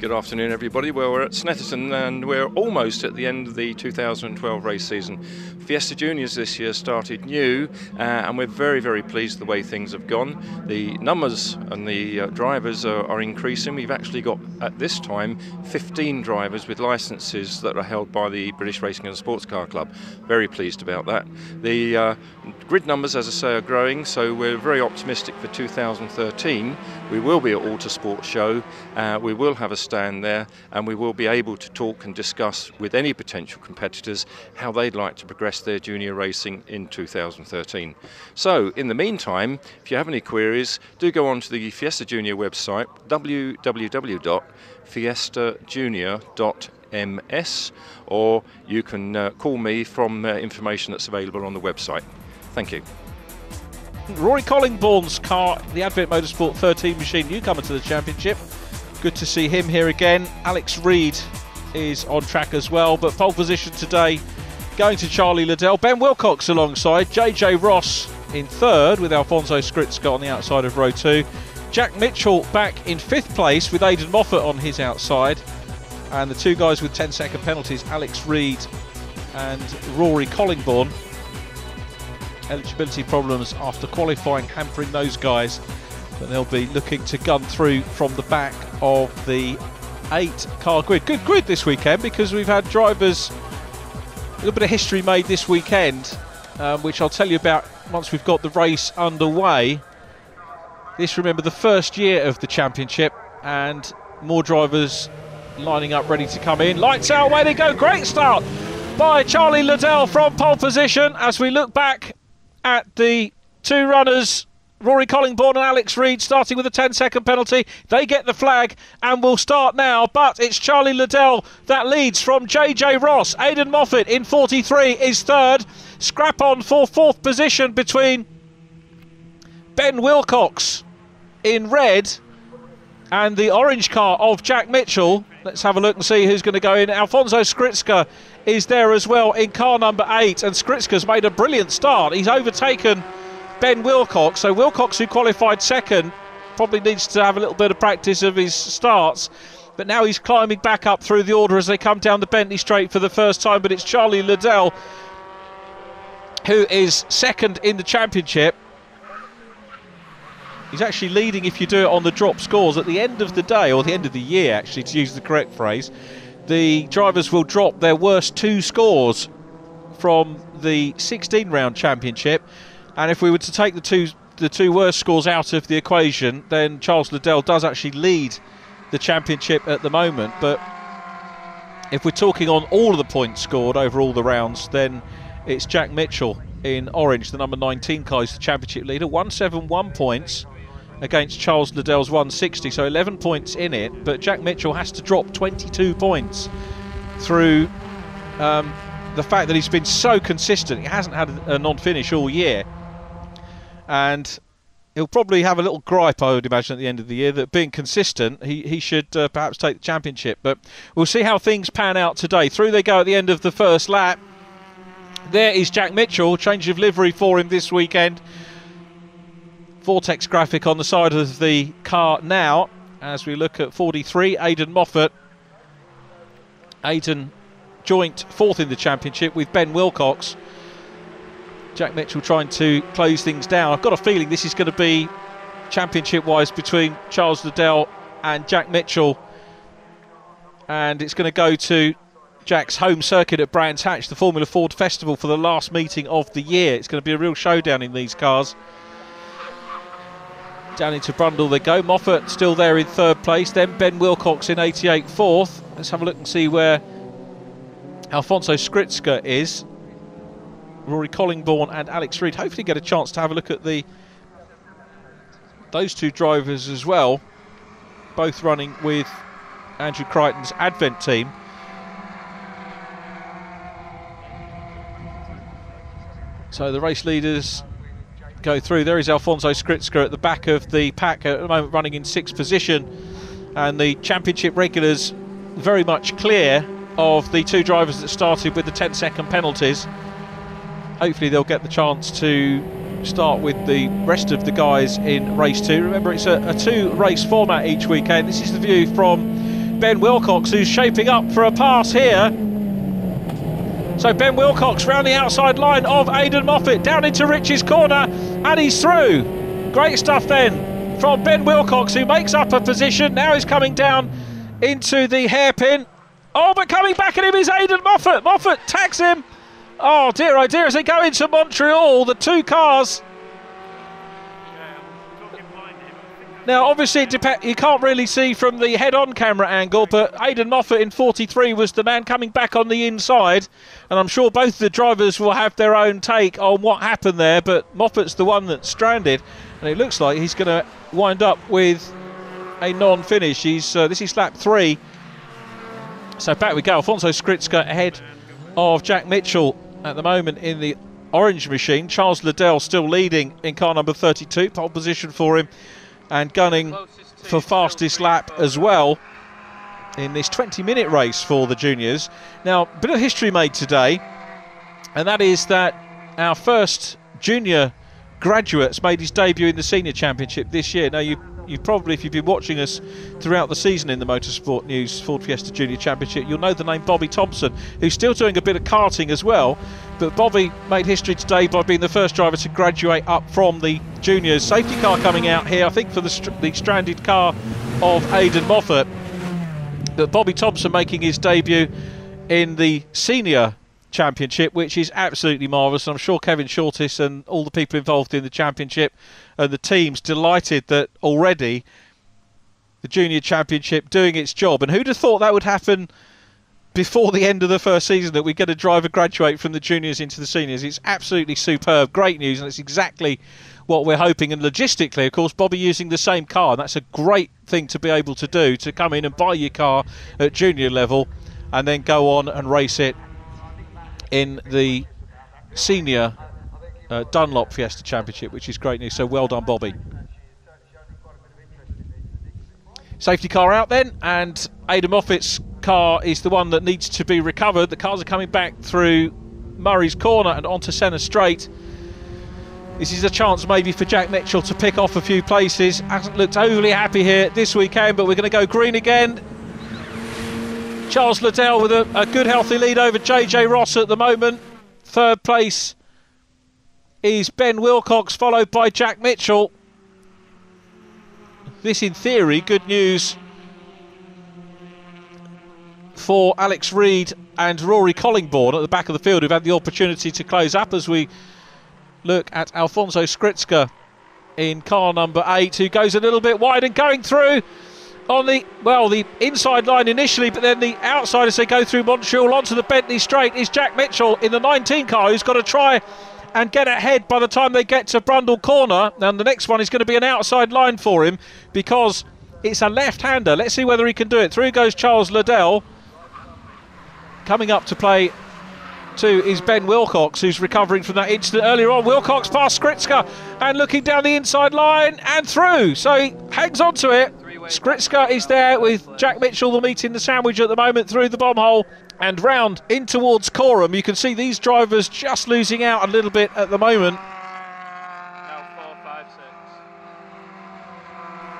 Good afternoon, everybody. Well, we're at Snetterton and we're almost at the end of the 2012 race season. Fiesta Juniors this year started new and we're very, very pleased with the way things have gone. The numbers and the drivers are increasing. We've actually got, at this time, 15 drivers with licences that are held by the British Racing and Sports Car Club. Very pleased about that. The grid numbers, as I say, are growing, so we're very optimistic for 2013. We will be at Autosport Show. We will have a stand there, and we will be able to talk and discuss with any potential competitors how they'd like to progress their junior racing in 2013. So in the meantime, if you have any queries, do go on to the Fiesta Junior website, www.fiestajunior.ms, or you can call me from information that's available on the website. Thank you. Rory Collingbourne's car, the Advent Motorsport 13 machine, newcomer to the championship. Good to see him here again. Alex Reid is on track as well, but pole position today going to Charlie Liddell. Ben Wilcox alongside. JJ Ross in third with Alfonso Skritska on the outside of row 2. Jack Mitchell back in 5th place with Aidan Moffat on his outside. And the two guys with 10-second penalties, Alex Reid and Rory Collingbourne. Eligibility problems after qualifying hampering those guys, but they'll be looking to gun through from the back of the 8-car grid. Good grid this weekend because we've had drivers, a little bit of history made this weekend, which I'll tell you about once we've got the race underway. This, remember, the first year of the championship, and more drivers lining up ready to come in. Lights out, away they go. Great start by Charlie Liddell from pole position as we look back at the two runners, Rory Collingbourne and Alex Reid, starting with a 10-second penalty. They get the flag and will start now, but it's Charlie Liddell that leads from JJ Ross. Aidan Moffat in 43 is third. Scrap on for 4th position between Ben Wilcox in red and the orange car of Jack Mitchell. Let's have a look and see who's going to go in. Alfonso Skritska is there as well in car number 8, and Skritska's made a brilliant start. He's overtaken Ben Wilcox, so Wilcox, who qualified second, probably needs to have a little bit of practice of his starts, but now he's climbing back up through the order as they come down the Bentley Straight for the first time. But it's Charlie Liddell who is second in the championship. He's actually leading if you do it on the drop scores. At the end of the day, or the end of the year actually, to use the correct phrase, the drivers will drop their worst 2 scores from the 16-round championship, and if we were to take the two worst scores out of the equation, then Charles Liddell does actually lead the championship at the moment. But if we're talking on all of the points scored over all the rounds, then it's Jack Mitchell in orange, the number 19 car, is the championship leader. 171 points against Charles Liddell's 160, so 11 points in it, but Jack Mitchell has to drop 22 points through the fact that he's been so consistent. He hasn't had a non-finish all year, and he'll probably have a little gripe, I would imagine, at the end of the year, that being consistent, he should perhaps take the championship. But we'll see how things pan out today. Through they go at the end of the first lap. There is Jack Mitchell, change of livery for him this weekend. Vortex graphic on the side of the car now as we look at 43, Aidan Moffat. Aidan joint 4th in the championship with Ben Wilcox. Jack Mitchell trying to close things down. I've got a feeling this is going to be championship-wise between Charles Liddell and Jack Mitchell, and it's going to go to Jack's home circuit at Brands Hatch, the Formula Ford Festival, for the last meeting of the year. It's going to be a real showdown in these cars. Down into Brundle they go. Moffat still there in 3rd place. Then Ben Wilcox in 88 4th. Let's have a look and see where Alfonso Skritska is. Rory Collingbourne and Alex Reid hopefully get a chance to have a look at those two drivers as well, both running with Andrew Crichton's Advent team. So the race leaders go through. There is Alfonso Skritska at the back of the pack at the moment, running in 6th position, and the championship regulars very much clear of the 2 drivers that started with the 10-second penalties. Hopefully they'll get the chance to start with the rest of the guys in race 2. Remember, it's a 2-race format each weekend. This is the view from Ben Wilcox, who's shaping up for a pass here. So Ben Wilcox round the outside line of Aidan Moffat, down into Rich's corner, and he's through. Great stuff then from Ben Wilcox, who makes up a position. Now he's coming down into the hairpin. Oh, but coming back at him is Aidan Moffat. Moffat tags him. Oh dear, as they go into Montreal, the two cars. Now, obviously, you can't really see from the head-on camera angle, but Aidan Moffat in 43 was the man coming back on the inside, and I'm sure both the drivers will have their own take on what happened there, but Moffat's the one that's stranded, and it looks like he's going to wind up with a non-finish. This is lap 3. So back we go. Alfonso Skritska ahead of Jack Mitchell at the moment in the orange machine. Charles Liddell still leading in car number 32, pole position for him, and gunning for fastest lap as well in this 20-minute race for the juniors. Now, a bit of history made today, and that is that our first junior graduate's made his debut in the senior championship this year. Now, you probably, if you've been watching us throughout the season in the Motorsport News Ford Fiesta Junior Championship, you'll know the name Bobby Thompson, who's still doing a bit of karting as well. But Bobby made history today by being the first driver to graduate up from the juniors. Safety car coming out here, I think, for the stranded car of Aidan Moffat. But Bobby Thompson making his debut in the senior championship, which is absolutely marvellous. I'm sure Kevin Shortis and all the people involved in the championship and the teams delighted that already the junior championship doing its job. And who'd have thought that would happen before the end of the first season, that we get a driver graduate from the juniors into the seniors? It's absolutely superb, great news, and it's exactly what we're hoping. And logistically, of course, Bobby using the same car, and that's a great thing to be able to do, to come in and buy your car at junior level and then go on and race it in the senior Dunlop Fiesta Championship, which is great news. So well done, Bobby. Safety car out then, and Aidan Moffat's car is the one that needs to be recovered. The cars are coming back through Murray's Corner and onto Senna Straight. This is a chance maybe for Jack Mitchell to pick off a few places. Hasn't looked overly happy here this weekend, but we're going to go green again. Charles Liddell with a good healthy lead over JJ Ross at the moment. Third place is Ben Wilcox, followed by Jack Mitchell. This, in theory, good news for Alex Reid and Rory Collingbourne at the back of the field, who've had the opportunity to close up, as we look at Alfonso Skritska in car number 8, who goes a little bit wide and going through on the inside line initially, but then the outside as they go through Montreal onto the Bentley straight is Jack Mitchell in the 19 car, who's got to try and get ahead by the time they get to Brundle Corner. And the next one is going to be an outside line for him because it's a left-hander. Let's see whether he can do it. Through goes Charles Liddell. Coming up to play to is Ben Wilcox, who's recovering from that incident earlier on. Wilcox past Skritska and looking down the inside line and through. So he hangs on to it. Skritska is there with Jack Mitchell, the meat in the sandwich at the moment, through the bomb hole and round in towards Coram. You can see these drivers just losing out a little bit at the moment.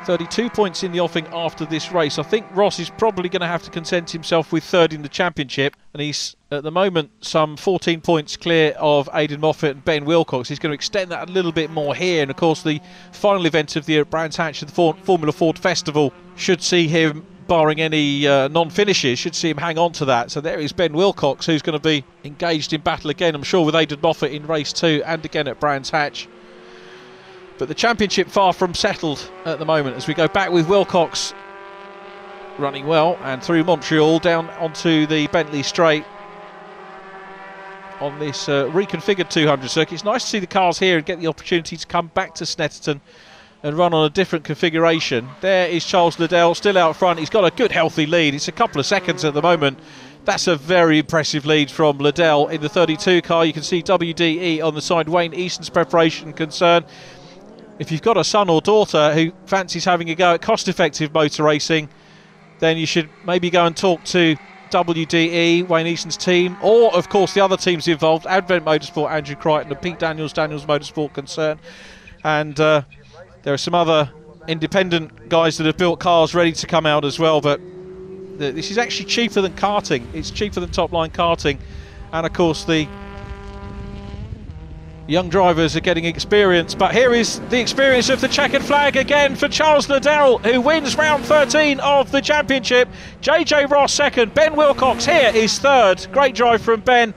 32 points in the offing after this race. I think Ross is probably going to have to content himself with third in the championship, and he's at the moment some 14 points clear of Aidan Moffat and Ben Wilcox. He's going to extend that a little bit more here, and of course the final event of the year at Brands Hatch, the Formula Ford Festival, should see him, barring any non-finishes, should see him hang on to that. So there is Ben Wilcox, who's going to be engaged in battle again, I'm sure, with Aidan Moffat in race 2 and again at Brands Hatch. But the championship far from settled at the moment as we go back with Wilcox running well and through Montreal down onto the Bentley Straight on this reconfigured 200 circuit. It's nice to see the cars here and get the opportunity to come back to Snetterton and run on a different configuration. There is Charles Liddell still out front. He's got a good healthy lead. It's a couple of seconds at the moment. That's a very impressive lead from Liddell in the 32 car. You can see WDE on the side, Wayne Easton's preparation concern. If you've got a son or daughter who fancies having a go at cost-effective motor racing, then you should maybe go and talk to WDE, Wayne Easton's team, or of course the other teams involved, Advent Motorsport, Andrew Crichton, and Pete Daniels, Daniels Motorsport concern. And there are some other independent guys that have built cars ready to come out as well, but this is actually cheaper than karting. It's cheaper than top-line karting, and of course the young drivers are getting experience. But here is the experience of the checkered flag again for Charles Liddell, who wins round 13 of the championship. JJ Ross second, Ben Wilcox here is third. Great drive from Ben.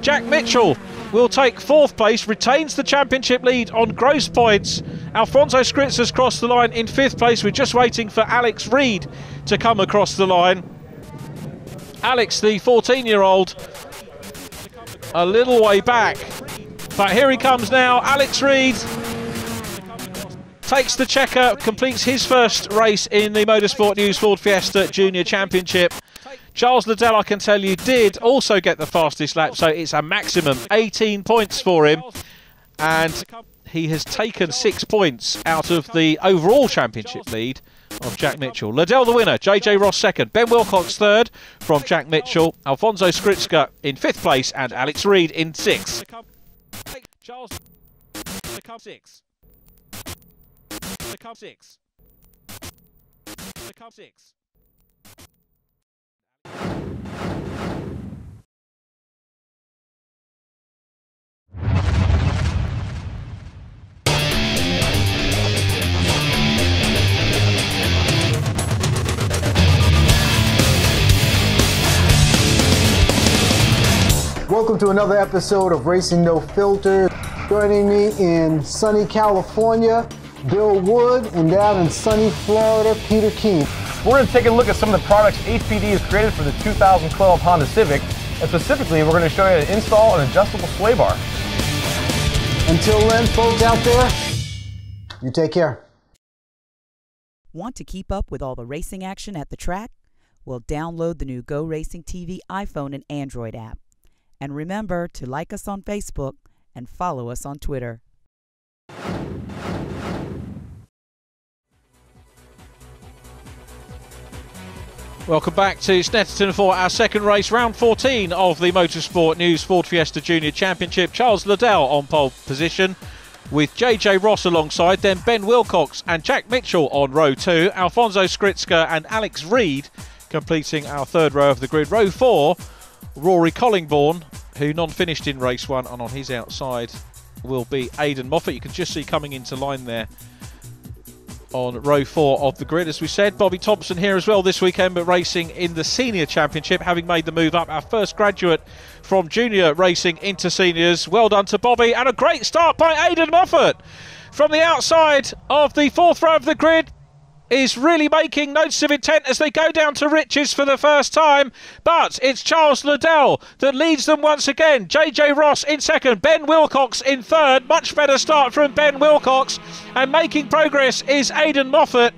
Jack Mitchell will take fourth place, retains the championship lead on gross points. Alfonso Skritz has crossed the line in fifth place. We're just waiting for Alex Reed to come across the line. Alex, the 14-year-old, a little way back, but here he comes now. Alex Reed takes the checker, completes his first race in the Motorsport News Ford Fiesta Junior Championship. Charles Liddell, I can tell you, did also get the fastest lap, so it's a maximum 18 points for him, and he has taken 6 points out of the overall championship lead of Jack Mitchell. Liddell the winner, JJ Ross second, Ben Wilcox third from Jack Mitchell, Alfonso Skritz in fifth place, and Alex Reed in sixth. Charles six. Welcome to another episode of Racing No Filter. Joining me in sunny California, Bill Wood, and down in sunny Florida, Peter Keene. We're going to take a look at some of the products HPD has created for the 2012 Honda Civic, and specifically we're going to show you how to install an adjustable sway bar. Until then, folks out there, you take care. Want to keep up with all the racing action at the track? Well, download the new GoRacingTV iPhone and Android app. And remember to like us on Facebook and follow us on Twitter. Welcome back to Snetterton for our second race, round 14 of the Motorsport News Ford Fiesta Junior Championship. Charles Liddell on pole position with JJ Ross alongside, then Ben Wilcox and Jack Mitchell on row 2, Alfonso Skritz and Alex Reed completing our third row of the grid. Row 4, Rory Collingbourne, who non-finished in race 1, and on his outside will be Aidan Moffat. You can just see coming into line there on row 4 of the grid. As we said, Bobby Thompson here as well this weekend, but racing in the Senior Championship, having made the move up. Our first graduate from junior racing into seniors. Well done to Bobby, and a great start by Aidan Moffat. From the outside of the fourth row of the grid, is really making notes of intent as they go down to riches for the first time, but it's Charles Liddell that leads them once again. JJ Ross in second, Ben Wilcox in third. Much better start from Ben Wilcox, and making progress is Aidan Moffat.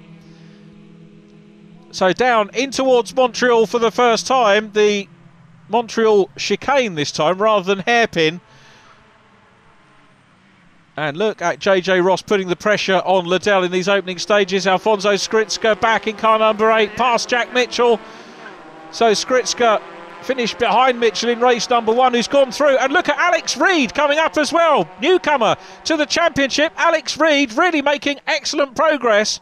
So down in towards Montreal for the first time, the Montreal chicane this time rather than hairpin. And look at JJ Ross putting the pressure on Liddell in these opening stages. Alfonso Skritz back in car number 8, past Jack Mitchell. So Skritz finished behind Mitchell in race number 1, who's gone through. And look at Alex Reed coming up as well. Newcomer to the championship. Alex Reed really making excellent progress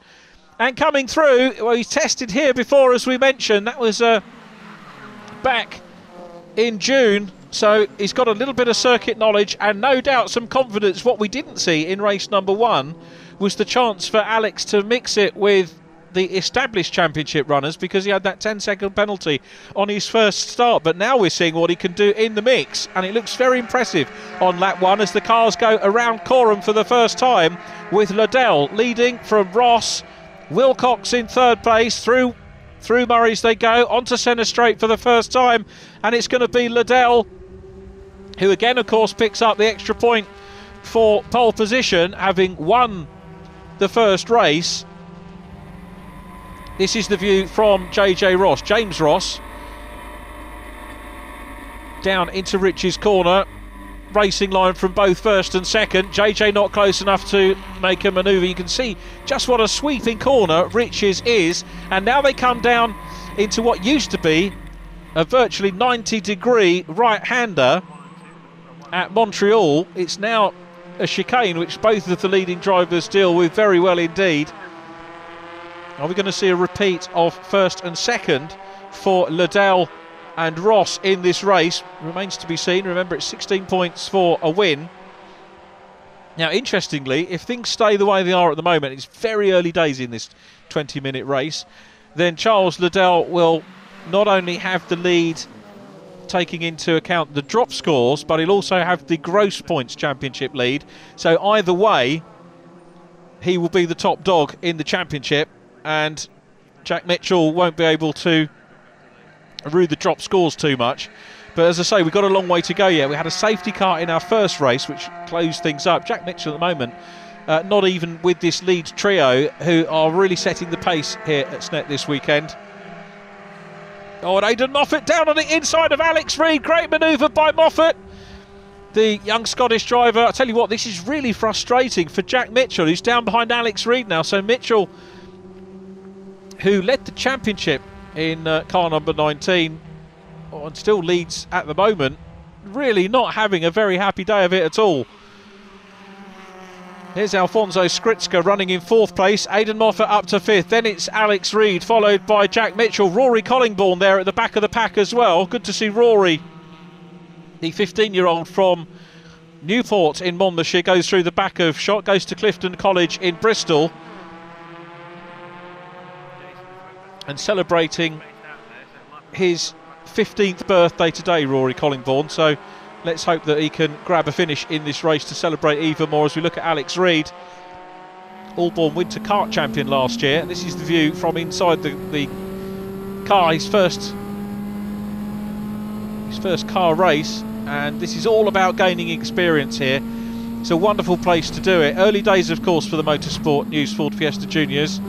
and coming through. Well, he's tested here before, as we mentioned. That was back in June. So he's got a little bit of circuit knowledge and no doubt some confidence. What we didn't see in race number 1 was the chance for Alex to mix it with the established championship runners, because he had that 10-second penalty on his first start. But now we're seeing what he can do in the mix, and it looks very impressive on lap 1 as the cars go around Coram for the first time, with Liddell leading from Ross, Wilcox in third place, through Murray's they go, onto centre straight for the first time, and it's going to be Liddell who again of course picks up the extra point for pole position, having won the first race. This is the view from JJ Ross, James Ross, down into Rich's corner. Racing line from both first and second. JJ not close enough to make a manoeuvre. You can see just what a sweeping corner Rich's is, and now they come down into what used to be a virtually 90-degree right-hander at Montreal. It's now a chicane which both of the leading drivers deal with very well indeed. Are we going to see a repeat of first and second for Liddell and Ross in this race. Remains to be seen. Remember, it's 16 points for a win. Now, interestingly, if things stay the way they are at the moment, it's very early days in this 20-minute race, then Charles Liddell will not only have the lead taking into account the drop scores, but he'll also have the gross points championship lead. So either way, he will be the top dog in the championship, and Jack Mitchell won't be able to rue the drop scores too much. But as I say, we've got a long way to go yet. We had a safety car in our first race, which closed things up. Jack Mitchell at the moment, not even with this lead trio, who are really setting the pace here at SNET this weekend. Oh, and Aidan Moffat down on the inside of Alex Reid. Great manoeuvre by Moffat, the young Scottish driver. I tell you what, this is really frustrating for Jack Mitchell, who's down behind Alex Reid now. So Mitchell, who led the championship in car number 19, and still leads at the moment, really not having a very happy day of it at all. Here's Alfonso Skritska running in 4th place. Aidan Moffat up to 5th. Then it's Alex Reid, followed by Jack Mitchell. Rory Collingbourne there at the back of the pack as well. Good to see Rory, the 15-year-old from Newport in Monmouthshire, goes through the back of Shot, goes to Clifton College in Bristol, and celebrating his 15th birthday today, Rory Collingbourne. So let's hope that he can grab a finish in this race to celebrate even more as we look at Alex Reid, Allborn Winter Kart Champion last year. This is the view from inside the car, his first car race, and this is all about gaining experience here. It's a wonderful place to do it. Early days, of course, for the Motorsport News Ford Fiesta Juniors,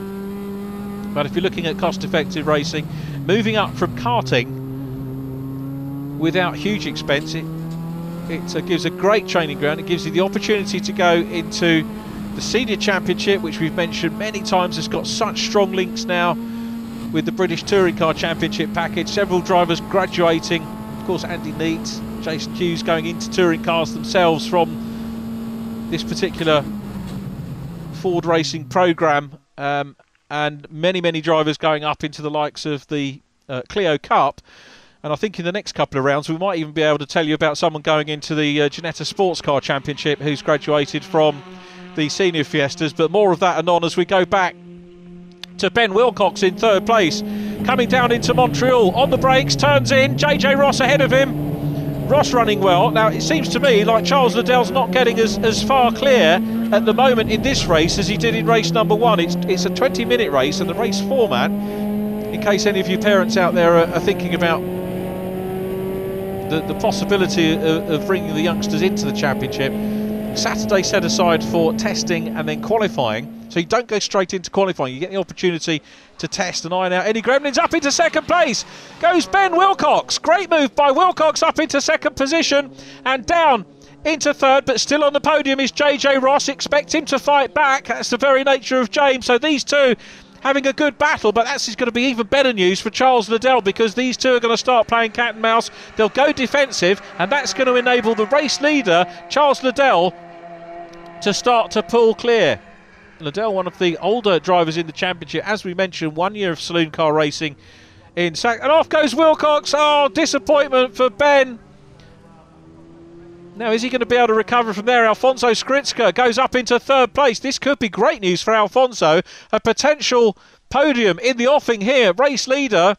but if you're looking at cost-effective racing, moving up from karting without huge expense, it gives a great training ground. It gives you the opportunity to go into the Senior Championship, which we've mentioned many times has got such strong links now with the British Touring Car Championship package. Several drivers graduating. Of course, Andy Neate, Jason Hughes going into touring cars themselves from this particular Ford racing programme, and many drivers going up into the likes of the Clio Cup. And I think in the next couple of rounds we might even be able to tell you about someone going into the Ginetta Sports Car Championship who's graduated from the Senior Fiestas. But more of that anon as we go back to Ben Wilcox in 3rd place, coming down into Montreal, on the brakes, turns in, JJ Ross ahead of him. Ross running well. Now it seems to me like Charles Liddell's not getting as far clear at the moment in this race as he did in race number 1. It's a 20-minute race, and the race format, in case any of you parents out there are thinking about the possibility of bringing the youngsters into the championship, Saturday set aside for testing and then qualifying, so you don't go straight into qualifying. You get the opportunity to test and iron out any gremlins. Up into 2nd place goes Ben Wilcox. Great move by Wilcox up into 2nd position, and down into 3rd, but still on the podium is JJ Ross. Expect him to fight back. That's the very nature of James. So these two having a good battle, but that's going to be even better news for Charles Liddell, because these two are going to start playing cat and mouse. They'll go defensive, and that's going to enable the race leader, Charles Liddell, to start to pull clear. Liddell, one of the older drivers in the championship, as we mentioned, 1 year of saloon car racing in Sac, and off goes Wilcox. Oh, disappointment for Ben. Now, is he going to be able to recover from there? Alfonso Skritska goes up into 3rd place. This could be great news for Alfonso. A potential podium in the offing here. Race leader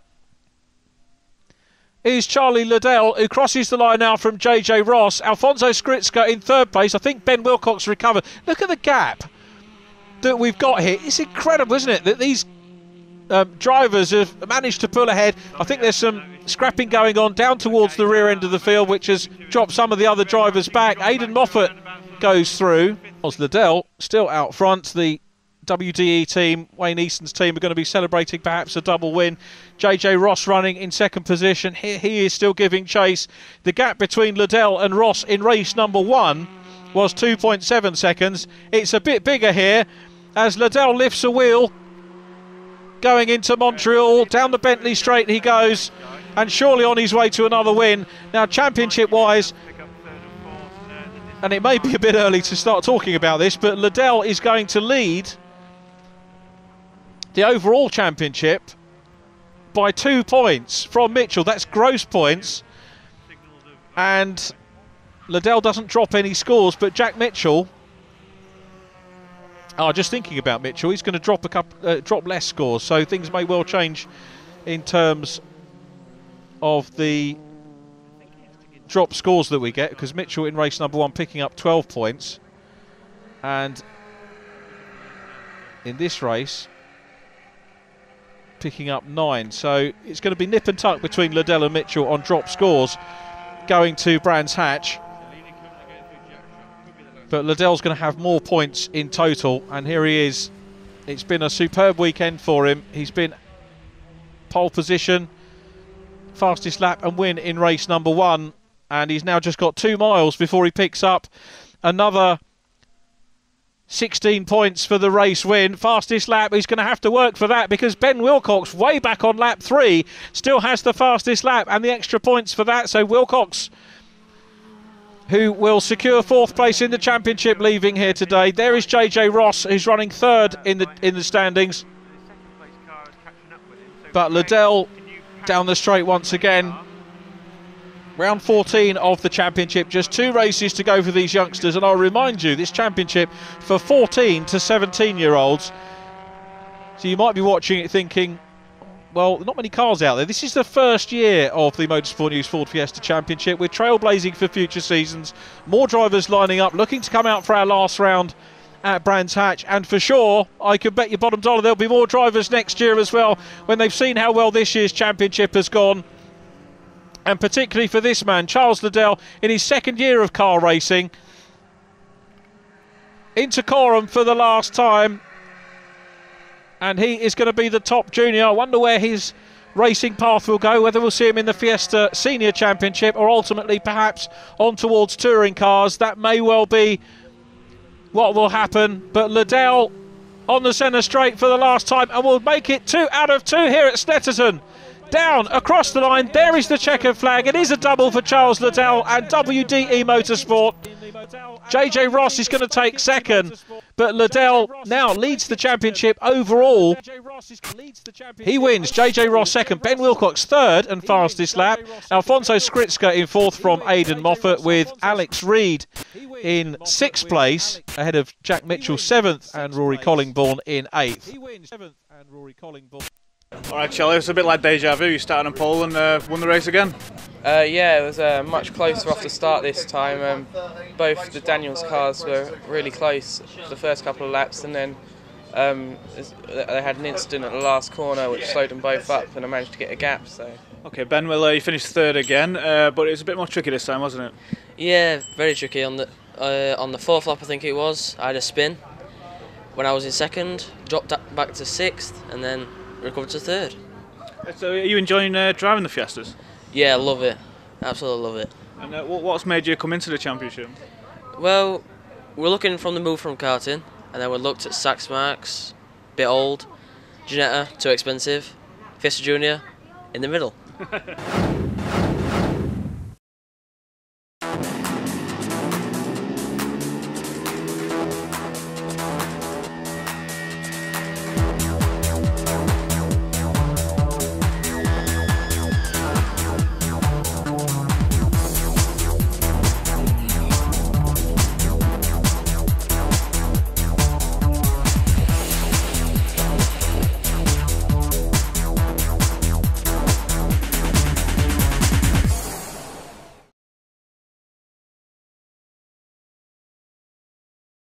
is Charlie Liddell, who crosses the line now from JJ Ross. Alfonso Skritska in 3rd place. I think Ben Wilcox recovered. Look at the gap that we've got here. It's incredible, isn't it, that these drivers have managed to pull ahead. I think there's some scrapping going on down towards the rear end of the field, which has dropped some of the other drivers back. Aidan Moffat goes through. Liddell still out front. The WDE team, Wayne Easton's team, are going to be celebrating perhaps a double win. JJ Ross running in 2nd position. Here he is still giving chase. The gap between Liddell and Ross in race number 1 was 2.7 seconds. It's a bit bigger here as Liddell lifts a wheel going into Montreal. Down the Bentley Straight he goes, and surely on his way to another win. Now, championship wise, and it may be a bit early to start talking about this, but Liddell is going to lead the overall championship by 2 points from Mitchell. That's gross points. And Liddell doesn't drop any scores, but Jack Mitchell, just thinking about Mitchell, he's going to drop drop less scores, so things may well change in terms of the drop scores that we get, because Mitchell in race number 1 picking up 12 points, and in this race picking up 9, so it's going to be nip and tuck between Liddell and Mitchell on drop scores going to Brands Hatch. But Liddell's going to have more points in total, and here he is. It's been a superb weekend for him. He's been pole position, fastest lap and win in race number 1, and he's now just got 2 miles before he picks up another 16 points for the race win. Fastest lap, he's going to have to work for that, because Ben Wilcox, way back on lap 3, still has the fastest lap and the extra points for that. So Wilcox, who will secure 4th place in the championship, leaving here today. There is JJ Ross, who's running 3rd in the standings. But Liddell down the straight once again. Round 14 of the championship, just 2 races to go for these youngsters, and I'll remind you, this championship for 14 to 17-year-olds. So you might be watching it thinking, well, not many cars out there. This is the first year of the Motorsport News Ford Fiesta Championship. We're trailblazing for future seasons. More drivers lining up, looking to come out for our last round at Brands Hatch, and for sure, I could bet your bottom dollar there'll be more drivers next year as well, when they've seen how well this year's championship has gone. And particularly for this man, Charles Liddell, in his 2nd year of car racing. Into Coram for the last time. And he is going to be the top junior. I wonder where his racing path will go, whether we'll see him in the Fiesta Senior Championship or ultimately perhaps on towards touring cars. That may well be what will happen. But Liddell on the centre straight for the last time, and will make it 2 out of 2 here at Snetterton. Down across the line, there is the checkered flag. It is a double for Charles Liddell and WDE Motorsport. JJ Ross is going to take 2nd, but Liddell now leads the championship overall. He wins. JJ Ross 2nd, Ben Wilcox 3rd and fastest lap. Alfonso Skritska in 4th from Aidan Moffat, with Alex Reed in 6th place, ahead of Jack Mitchell 7th and Rory Collingbourne in 8th. Alright, Charlie, it's a bit like deja vu. You started on pole and won the race again. Yeah, it was much closer off the start this time. Both the Daniels cars were really close for the first couple of laps, and then they had an incident at the last corner which slowed them both up, and I managed to get a gap. So. Okay, Ben, well, you finished 3rd again, but it was a bit more tricky this time, wasn't it? Yeah, very tricky. On the 4th lap, I think it was, I had a spin. When I was in 2nd, dropped back to 6th, and then recovered to 3rd. So are you enjoying driving the Fiestas? Yeah, I love it. Absolutely love it. And what's made you come into the championship? Well, we're looking from the move from karting, and then we looked at Saxmarks, bit old, Ginetta, too expensive, Fiesta Junior, in the middle.